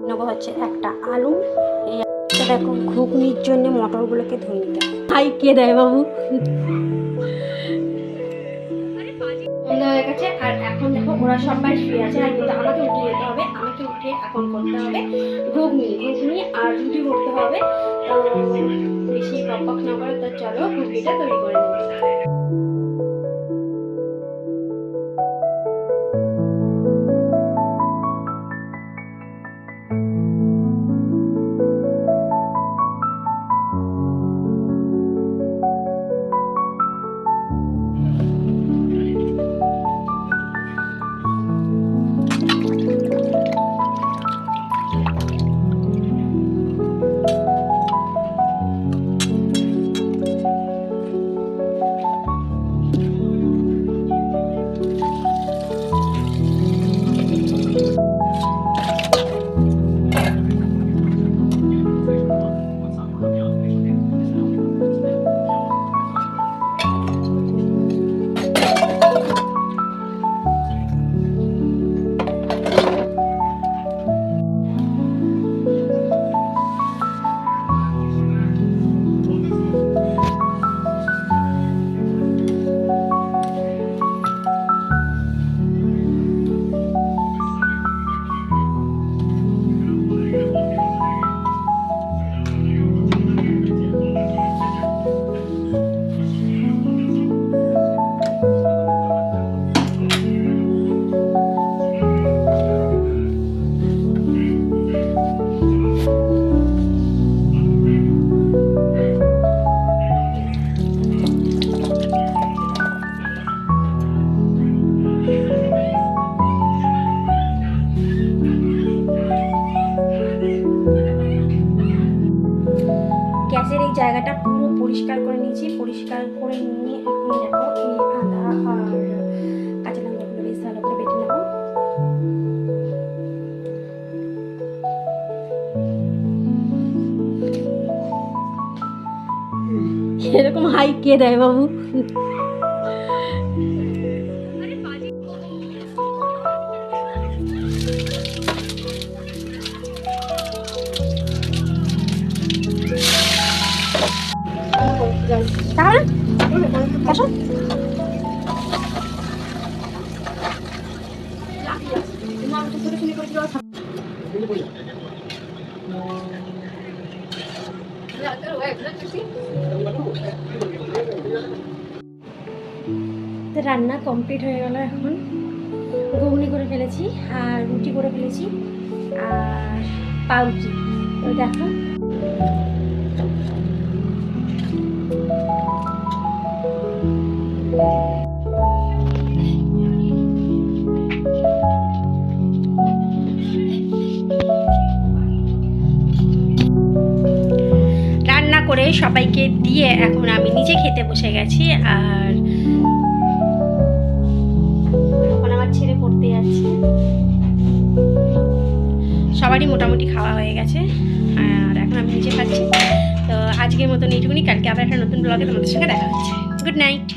নেবো হচ্ছে একটা আলু। এই দেখো ঘুগনির জন্য মটরগুলোকে ধুয়ে নিতে হবে। হাই কে দেয় বাবু হয়ে গেছে। আর এখন দেখো ওরা সবাই শুয়ে আছে, আর কিন্তু আমাকে উঠিয়ে যেতে হবে। আমাকে উঠিয়ে এখন করতে হবে ঘুগনি আর রুটি করতে হবে। তো বেশি বকবক না করে তো চলো ঘুগনিটা তৈরি করে নেব। গ্যাসের এই জায়গাটা পুরো পরিষ্কার করে নিয়েছি। পরিষ্কার করে নিয়ে এখন দেখো এই আদা আর কাঁচা লঙ্কাগুলো বেশ ভালো করে বেটে নেবো। এরকম হাই কে দেয় বাবু তাহলে আসো রান্না কমপ্লিট হয়ে গেল। এখন ঘুগনি করে ফেলেছি আর রুটি করে ফেলেছি আর পাউরুটি। তো দেখো রান্না করে সবাইকে দিয়ে এখন আমি নিজে খেতে বসে গেছি। আর এখন আমার ছেলে পড়তে যাচ্ছে। সবারই মোটামুটি খাওয়া হয়ে গেছে আর এখন আমি নিজে খাচ্ছি। তো আজকের মতন এইটুকুনি। কালকে আবার একটা নতুন ব্লগে তোমাদের সঙ্গে দেখা হচ্ছে। Good night.